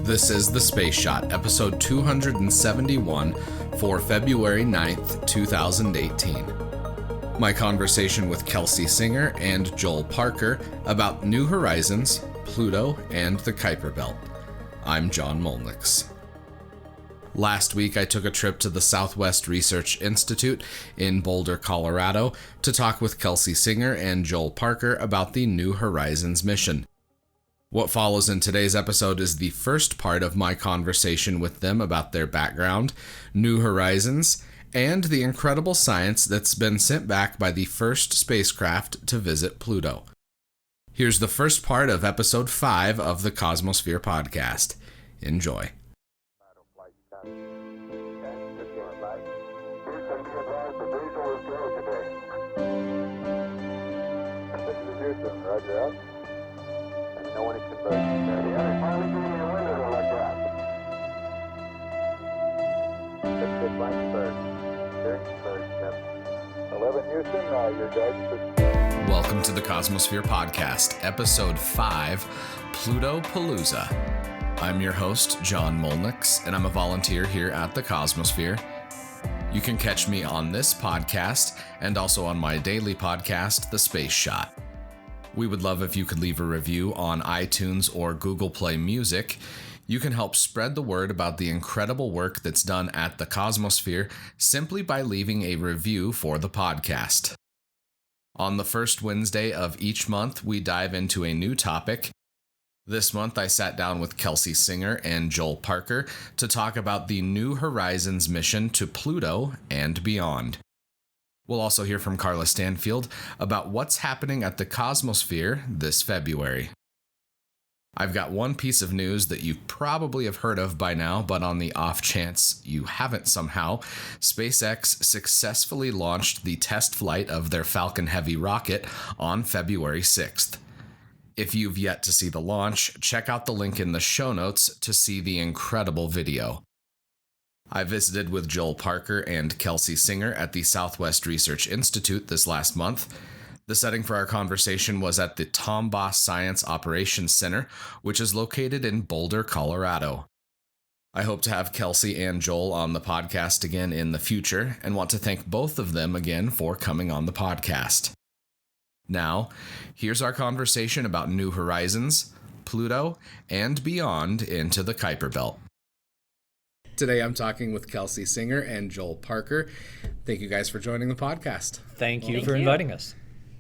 This is The Space Shot, episode 271 for February 9th, 2018. My conversation with Kelsi Singer and Joel Parker about New Horizons, Pluto, and the Kuiper Belt. I'm John Molnix. Last week, I took a trip to the Southwest Research Institute in Boulder, Colorado, to talk with Kelsi Singer and Joel Parker about the New Horizons mission. What follows in today's episode is the first part of my conversation with them about their background, New Horizons, and the incredible science that's been sent back by the first spacecraft to visit Pluto. Here's the first part of episode 5 of the Cosmosphere podcast. Enjoy. Welcome to the Cosmosphere podcast, episode 5, Pluto Palooza. I'm your host, John Molnix, and I'm a volunteer here at the Cosmosphere. You can catch me on this podcast and also on my daily podcast, The Space Shot. We would love if you could leave a review on iTunes or Google Play Music. You can help spread the word about the incredible work that's done at the Cosmosphere simply by leaving a review for the podcast. On the first Wednesday of each month, we dive into a new topic. This month, I sat down with Kelsi Singer and Joel Parker to talk about the New Horizons mission to Pluto and beyond. We'll also hear from Carla Stanfield about what's happening at the Cosmosphere this February. I've got one piece of news that you probably have heard of by now, but on the off chance you haven't somehow, SpaceX successfully launched the test flight of their Falcon Heavy rocket on February 6th. If you've yet to see the launch, check out the link in the show notes to see the incredible video. I visited with Joel Parker and Kelsi Singer at the Southwest Research Institute this last month. The setting for our conversation was at the Tom Boss Science Operations Center, which is located in Boulder, Colorado. I hope to have Kelsi and Joel on the podcast again in the future, and want to thank both of them again for coming on the podcast. Now, here's our conversation about New Horizons, Pluto, and beyond into the Kuiper Belt. Today I'm talking with Kelsi Singer and Joel Parker. Thank you guys for joining the podcast. Thank you for inviting us.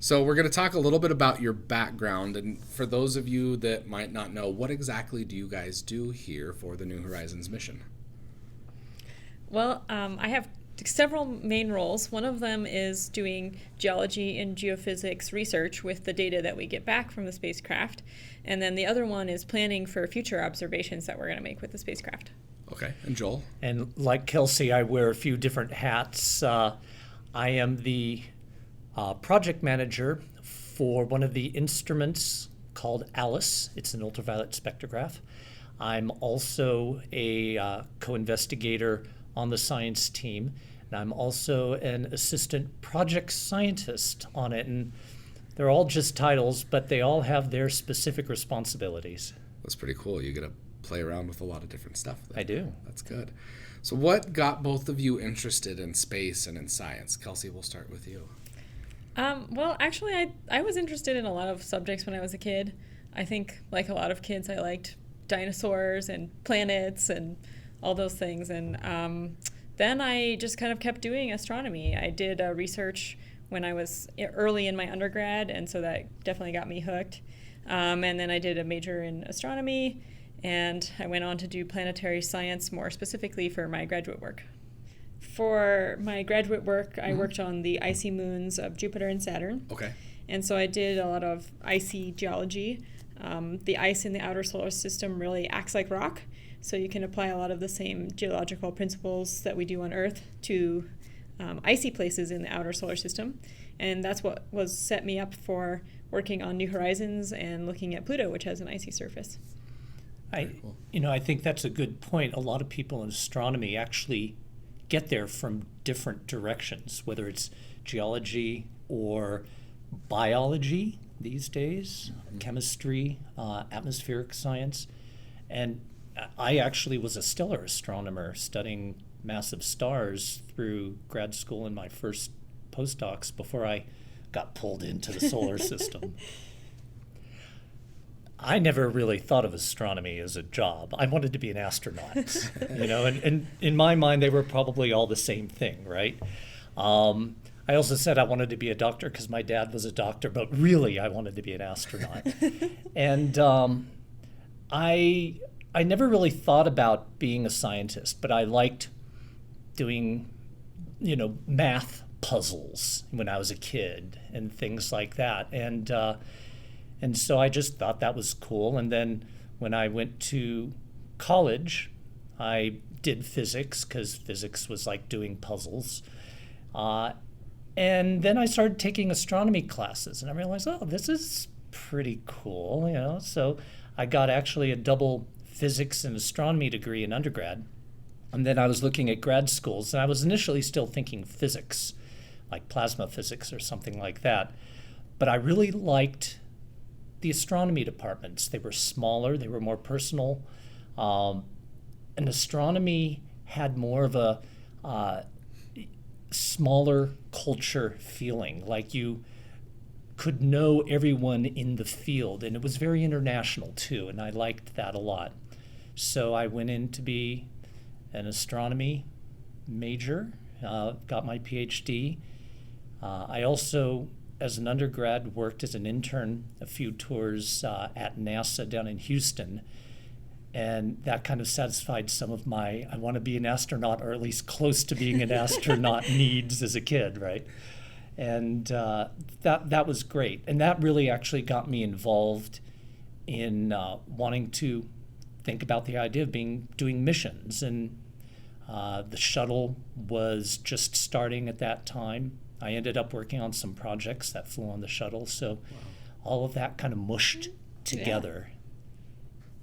So we're going to talk a little bit about your background, and for those of you that might not know, what exactly do you guys do here for the New Horizons mission? Well, I have several main roles. One of them is doing geology and geophysics research with the data that we get back from the spacecraft, and then the other one is planning for future observations that we're going to make with the spacecraft. Okay, and Joel? And like Kelsi, I wear a few different hats. I am the project manager for one of the instruments called ALICE. It's an ultraviolet spectrograph. I'm also a co-investigator on the science team, and I'm also an assistant project scientist on it. And they're all just titles, but they all have their specific responsibilities. That's pretty cool. You get to play around with a lot of different stuff. I do. That's good. So what got both of you interested in space and in science? Kelsi, we'll start with you. Well, actually, I was interested in a lot of subjects when I was a kid. I think, like a lot of kids, I liked dinosaurs and planets and all those things. And then I just kind of kept doing astronomy. I did research when I was early in my undergrad, and so that definitely got me hooked. And then I did a major in astronomy, and I went on to do planetary science more specifically for my graduate work. For my graduate work, I worked on the icy moons of Jupiter and Saturn. Okay. And so I did a lot of icy geology. The ice in the outer solar system really acts like rock, so you can apply a lot of the same geological principles that we do on Earth to icy places in the outer solar system. And that's what was set me up for working on New Horizons and looking at Pluto, which has an icy surface. I think that's a good point. A lot of people in astronomy actually get there from different directions, whether it's geology or biology these days, chemistry, atmospheric science. And I actually was a stellar astronomer studying massive stars through grad school in my first postdocs before I got pulled into the solar system. I never really thought of astronomy as a job. I wanted to be an astronaut, and in my mind, they were probably all the same thing, right? I also said I wanted to be a doctor because my dad was a doctor, but really I wanted to be an astronaut. And I never really thought about being a scientist, but I liked doing, math puzzles when I was a kid and things like that. And so I just thought that was cool. And then when I went to college, I did physics because physics was like doing puzzles. And then I started taking astronomy classes, and I realized, this is pretty cool, So I got actually a double physics and astronomy degree in undergrad. And then I was looking at grad schools, and I was initially still thinking physics, like plasma physics or something like that. But I really liked the astronomy departments. They were smaller, they were more personal. And astronomy had more of a smaller culture feeling, like you could know everyone in the field, and it was very international too, and I liked that a lot. So I went in to be an astronomy major, got my PhD. I also, as an undergrad, worked as an intern a few tours at NASA down in Houston, and that kind of satisfied some of my I want to be an astronaut, or at least close to being an astronaut needs as a kid, right? And that was great. And that really actually got me involved in wanting to think about the idea of doing missions. And the shuttle was just starting at that time. I ended up working on some projects that flew on the shuttle. So all of that kind of mushed together. Yeah.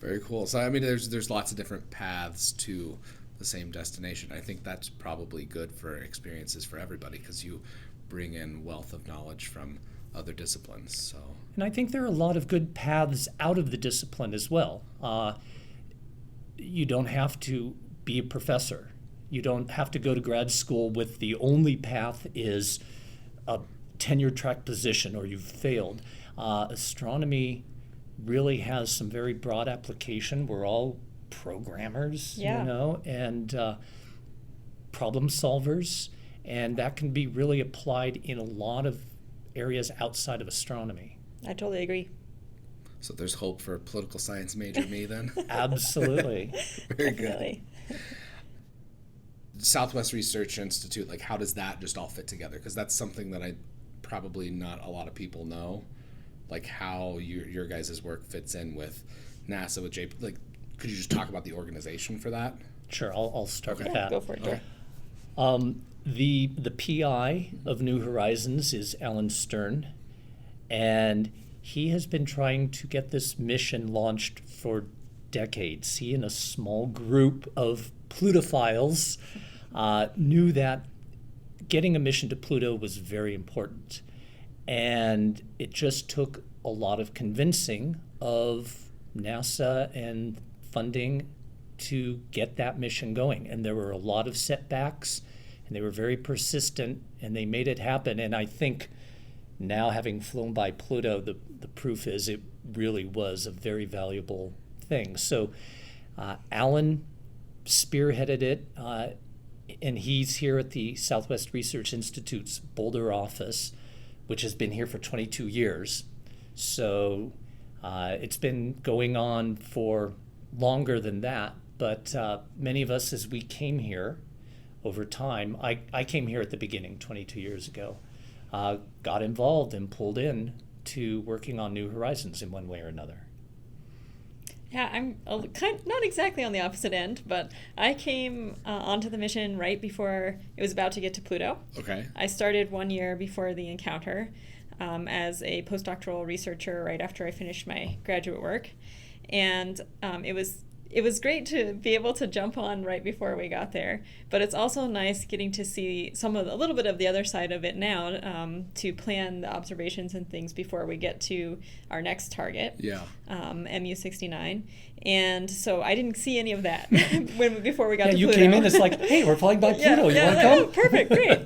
Very cool. So, I mean, there's lots of different paths to the same destination. I think that's probably good for experiences for everybody because you bring in wealth of knowledge from other disciplines. So, and I think there are a lot of good paths out of the discipline as well. You don't have to be a professor. You don't have to go to grad school with the only path is a tenure track position or you've failed. Astronomy really has some very broad application. We're all programmers, and problem solvers, and that can be really applied in a lot of areas outside of astronomy. I totally agree. So there's hope for a political science major me then? Absolutely. Very good. Southwest Research Institute, like how does that just all fit together? Because that's something that probably not a lot of people know. Like how your guys' work fits in with NASA, with JP. Like, could you just talk about the organization for that? Sure, I'll start with that. Go for it. Okay. The PI of New Horizons is Alan Stern, and he has been trying to get this mission launched for decades. He and a small group of Plutophiles knew that getting a mission to Pluto was very important. And it just took a lot of convincing of NASA and funding to get that mission going. And there were a lot of setbacks, and they were very persistent, and they made it happen. And I think now, having flown by Pluto, the proof is it really was a very valuable thing. So Alan spearheaded it, and he's here at the Southwest Research Institute's Boulder office, which has been here for 22 years. So it's been going on for longer than that, but many of us, as we came here over time, I came here at the beginning 22 years ago, got involved and pulled in to working on New Horizons in one way or another. Yeah, I'm not exactly on the opposite end, but I came onto the mission right before it was about to get to Pluto. Okay. I started 1 year before the encounter as a postdoctoral researcher right after I finished my graduate work. And it it was great to be able to jump on right before we got there, but it's also nice getting to see a little bit of the other side of it now, to plan the observations and things before we get to our next target, MU69. And so I didn't see any of that before we got to Pluto. You came in, it's like, hey, we're flying by Pluto. You want to come? Oh, perfect, great.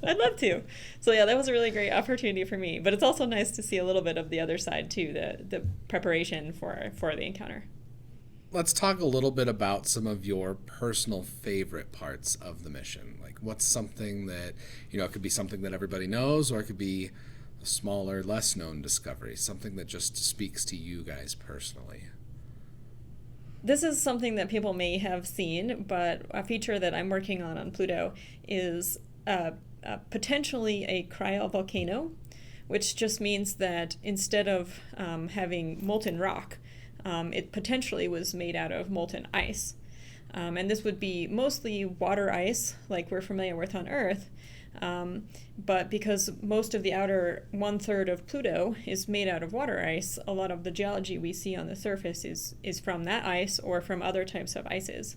I'd love to. So yeah, that was a really great opportunity for me. But it's also nice to see a little bit of the other side too, the preparation for the encounter. Let's talk a little bit about some of your personal favorite parts of the mission. Like, what's something that, it could be something that everybody knows, or it could be a smaller, less known discovery, something that just speaks to you guys personally. This is something that people may have seen, but a feature that I'm working on Pluto is potentially a cryovolcano, which just means that instead of having molten rock, it potentially was made out of molten ice. And this would be mostly water ice, like we're familiar with on Earth. But because most of the outer 1/3 of Pluto is made out of water ice, a lot of the geology we see on the surface is from that ice or from other types of ices.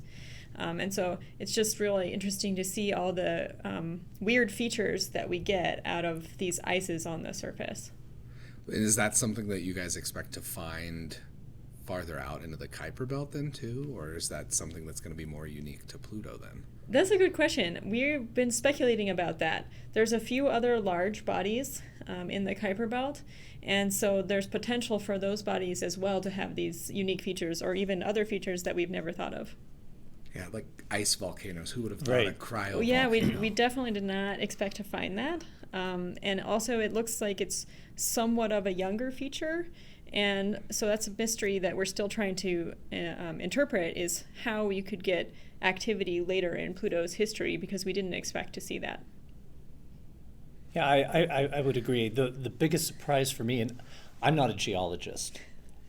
And so it's just really interesting to see all the weird features that we get out of these ices on the surface. Is that something that you guys expect to find farther out into the Kuiper Belt then too, or is that something that's going to be more unique to Pluto then? That's a good question. We've been speculating about that. There's a few other large bodies in the Kuiper Belt, and so there's potential for those bodies as well to have these unique features or even other features that we've never thought of. Yeah, like ice volcanoes. Who would have thought a cryo volcano? Yeah, we definitely did not expect to find that. And also it looks like it's somewhat of a younger feature. And so that's a mystery that we're still trying to interpret, is how you could get activity later in Pluto's history, because we didn't expect to see that. Yeah, I would agree. The biggest surprise for me, and I'm not a geologist,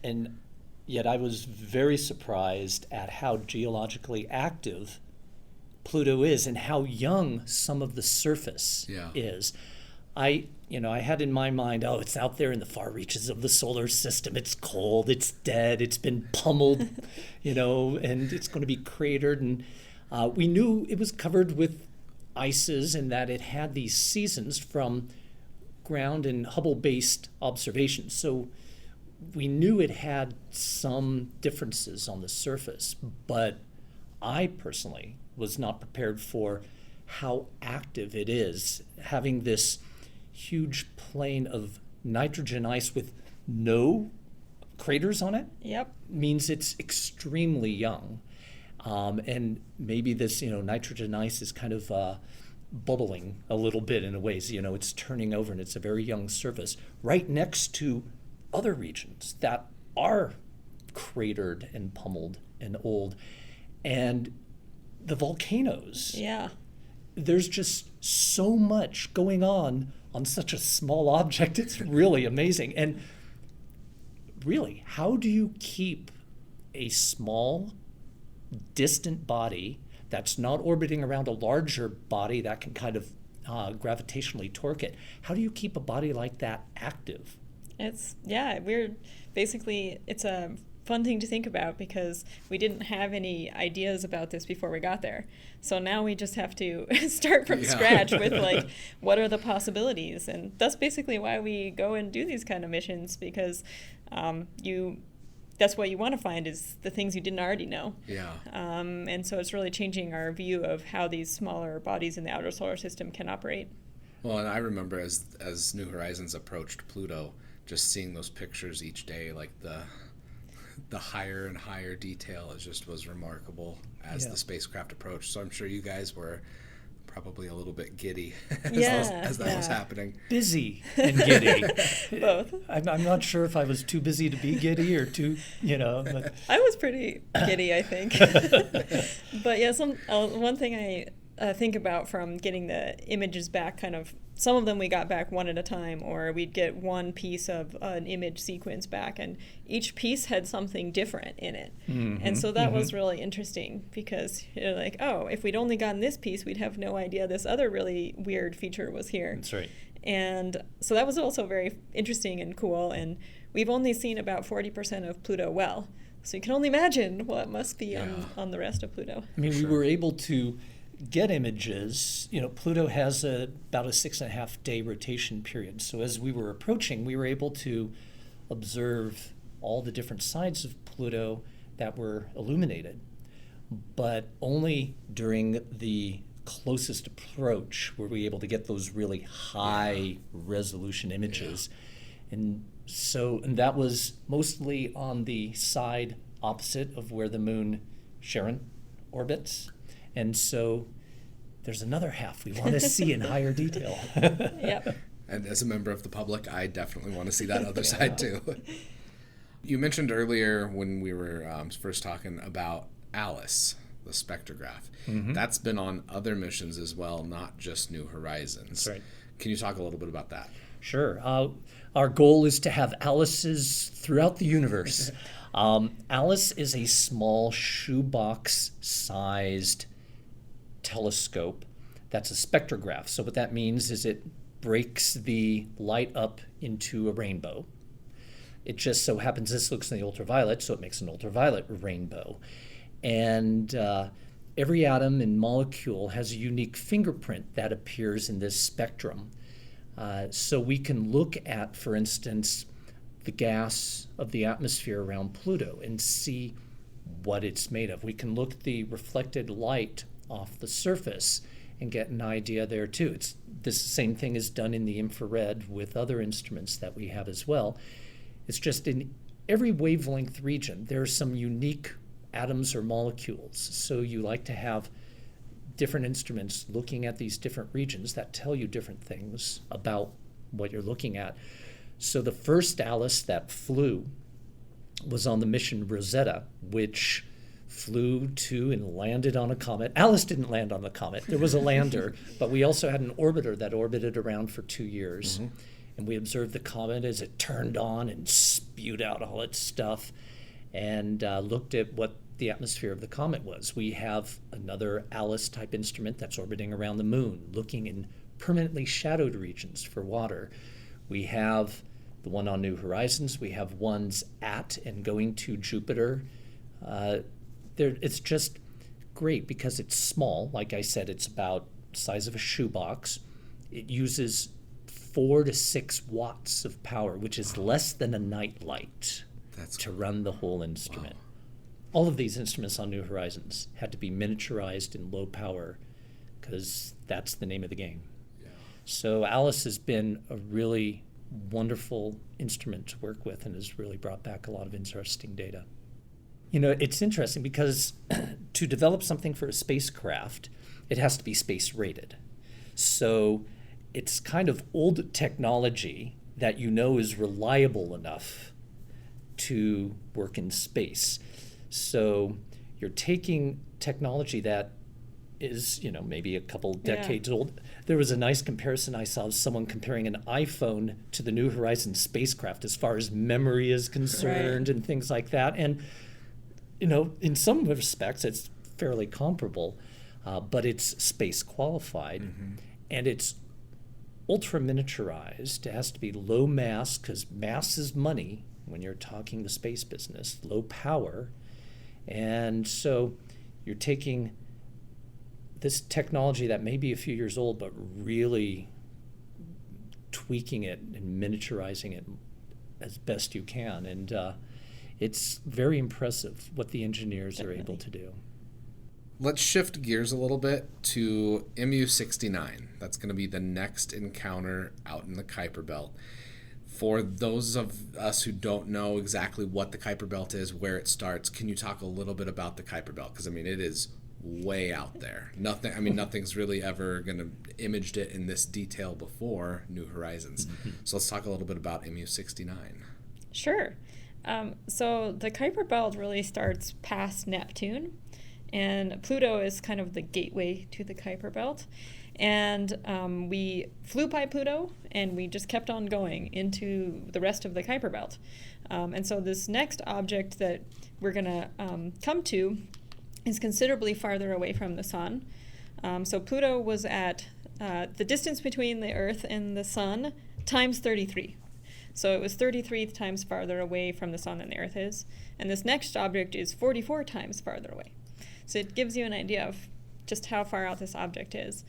and yet I was very surprised at how geologically active Pluto is and how young some of the surface is. I had in my mind, it's out there in the far reaches of the solar system. It's cold, it's dead, it's been pummeled, and it's going to be cratered. And we knew it was covered with ices and that it had these seasons from ground and Hubble-based observations. So we knew it had some differences on the surface, but I personally was not prepared for how active it is, having this huge plain of nitrogen ice with no craters on it. Yep. Means it's extremely young. And maybe this, nitrogen ice is kind of bubbling a little bit in a ways. It's turning over and it's a very young surface right next to other regions that are cratered and pummeled and old. And the volcanoes. Yeah. There's just so much going on such a small object. It's really amazing. And really, how do you keep a small, distant body that's not orbiting around a larger body that can kind of gravitationally torque it? How do you keep a body like that active? It's a fun thing to think about, because we didn't have any ideas about this before we got there. So now we just have to start from scratch with what are the possibilities? And that's basically why we go and do these kind of missions, because that's what you want to find, is the things you didn't already know. Yeah. And so it's really changing our view of how these smaller bodies in the outer solar system can operate. Well, and I remember as New Horizons approached Pluto, just seeing those pictures each day, like the higher and higher detail was remarkable as the spacecraft approached. So I'm sure you guys were probably a little bit giddy as that was happening. Busy and giddy. Both. I'm not sure if I was too busy to be giddy or too, But I was pretty giddy, I think. But yeah, one thing I think about from getting the images back, some of them we got back one at a time, or we'd get one piece of an image sequence back, and each piece had something different in it. Mm-hmm. And so that was really interesting, because you're like, if we'd only gotten this piece, we'd have no idea this other really weird feature was here. That's right. And so that was also very interesting and cool, and we've only seen about 40% of Pluto well. So you can only imagine what must be on the rest of Pluto. I mean, we were able to get images. Pluto has about a 6.5 day rotation period. So as we were approaching, we were able to observe all the different sides of Pluto that were illuminated, but only during the closest approach were we able to get those really high resolution images. And that was mostly on the side opposite of where the moon Charon orbits. And so there's another half we want to see in higher detail. Yep. And as a member of the public, I definitely want to see that other side too. You mentioned earlier when we were first talking about Alice, the spectrograph. Mm-hmm. That's been on other missions as well, not just New Horizons. That's right. Can you talk a little bit about that? Sure. Our goal is to have Alice's throughout the universe. Alice is a small shoebox-sized telescope that's a spectrograph. So what that means is it breaks the light up into a rainbow. It just so happens this looks in the ultraviolet, so it makes an ultraviolet rainbow. And every atom and molecule has a unique fingerprint that appears in this spectrum. So we can look at, for instance, the gas of the atmosphere around Pluto and see what it's made of. We can look at the reflected light off the surface and get an idea there too. This same thing is done in the infrared with other instruments that we have as well. It's just in every wavelength region, there are some unique atoms or molecules. So you like to have different instruments looking at these different regions that tell you different things about what you're looking at. So the first Alice that flew was on the mission Rosetta, which flew to and landed on a comet. Alice didn't land on the comet. There was a lander, but we also had an orbiter that orbited around for 2 years. Mm-hmm. And we observed the comet as it turned on and spewed out all its stuff and looked at what the atmosphere of the comet was. We have another Alice-type instrument that's orbiting around the moon, looking in permanently shadowed regions for water. We have the one on New Horizons. We have ones at and going to Jupiter. It's just great because it's small. Like I said, it's about the size of a shoebox. It uses 4 to 6 watts of power, which is less than a night light to run the whole instrument. Wow. All of these instruments on New Horizons had to be miniaturized in low power because that's the name of the game. Yeah. So Alice has been a really wonderful instrument to work with and has really brought back a lot of interesting data. It's interesting because to develop something for a spacecraft, it has to be space rated. So it's kind of old technology that is reliable enough to work in space. So you're taking technology that is, maybe a couple decades old. There was a nice comparison I saw of someone comparing an iPhone to the New Horizons spacecraft as far as memory is concerned and things like that. And, in some respects, it's fairly comparable, but it's space qualified and it's ultra miniaturized. It has to be low mass because mass is money when you're talking the space business, low power. And so you're taking this technology that may be a few years old, but really tweaking it and miniaturizing it as best you can. And it's very impressive what the engineers are able to do. Let's shift gears a little bit to MU-69. That's going to be the next encounter out in the Kuiper Belt. For those of us who don't know exactly what the Kuiper Belt is, where it starts, can you talk a little bit about the Kuiper Belt? Because, it is way out there. Nothing's really ever going to imaged it in this detail before New Horizons. Mm-hmm. So let's talk a little bit about MU-69. Sure. So the Kuiper Belt really starts past Neptune, and Pluto is kind of the gateway to the Kuiper Belt. And we flew by Pluto, and we just kept on going into the rest of the Kuiper Belt. And so this next object that we're going to come to is considerably farther away from the Sun. So Pluto was at the distance between the Earth and the Sun times 33. So it was 33 times farther away from the sun than the Earth is. And this next object is 44 times farther away. So it gives you an idea of just how far out this object is.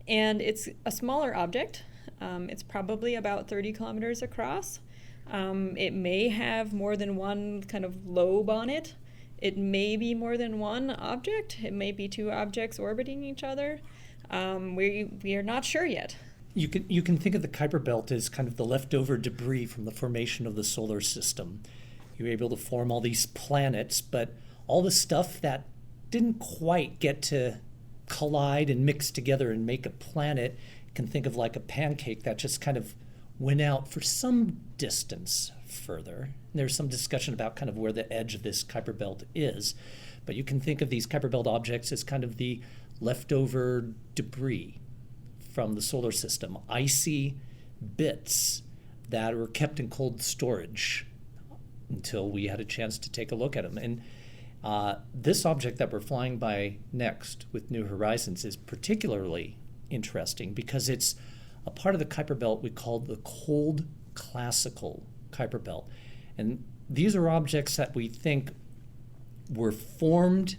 And it's a smaller object. It's probably about 30 kilometers across. It may have more than one kind of lobe on it. It may be more than one object. It may be two objects orbiting each other. We are not sure yet. You can think of the Kuiper Belt as kind of the leftover debris from the formation of the solar system. You were able to form all these planets, but all the stuff that didn't quite get to collide and mix together and make a planet, you can think of like a pancake that just kind of went out for some distance further. And there's some discussion about kind of where the edge of this Kuiper Belt is, but you can think of these Kuiper Belt objects as kind of the leftover debris from the solar system, icy bits that were kept in cold storage until we had a chance to take a look at them. And this object that we're flying by next with New Horizons is particularly interesting because it's a part of the Kuiper Belt we call the cold classical Kuiper Belt. And these are objects that we think were formed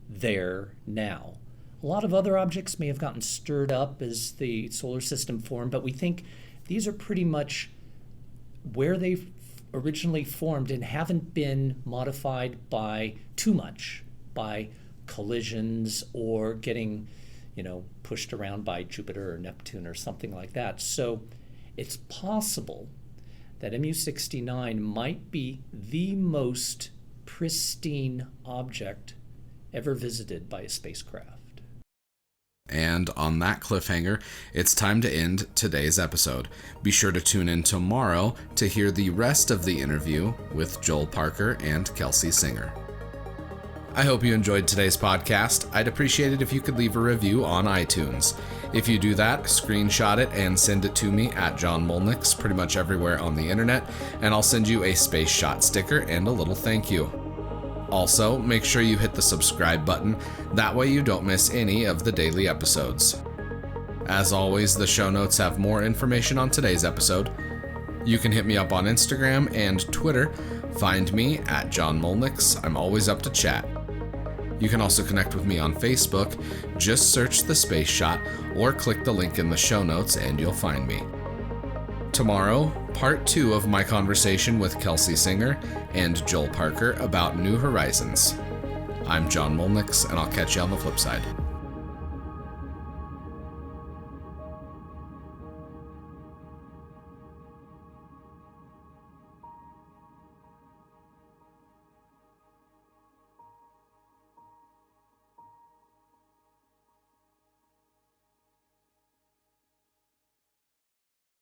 there now. A lot of other objects may have gotten stirred up as the solar system formed, but we think these are pretty much where they originally formed and haven't been modified by too much, by collisions or getting, pushed around by Jupiter or Neptune or something like that. So it's possible that MU-69 might be the most pristine object ever visited by a spacecraft. And on that cliffhanger, it's time to end today's episode. Be sure to tune in tomorrow to hear the rest of the interview with Joel Parker and Kelsi Singer. I hope you enjoyed today's podcast. I'd appreciate it if you could leave a review on iTunes. If you do that, screenshot it and send it to me at John Molnix pretty much everywhere on the internet, and I'll send you a Space Shot sticker and a little thank you. Also, make sure you hit the subscribe button, that way you don't miss any of the daily episodes. As always, the show notes have more information on today's episode. You can hit me up on Instagram and Twitter. Find me at John Molnix. I'm always up to chat. You can also connect with me on Facebook. Just search The Space Shot or click the link in the show notes and you'll find me. Tomorrow, part 2 of my conversation with Kelsi Singer and Joel Parker about New Horizons. I'm John Molnix, and I'll catch you on the flip side.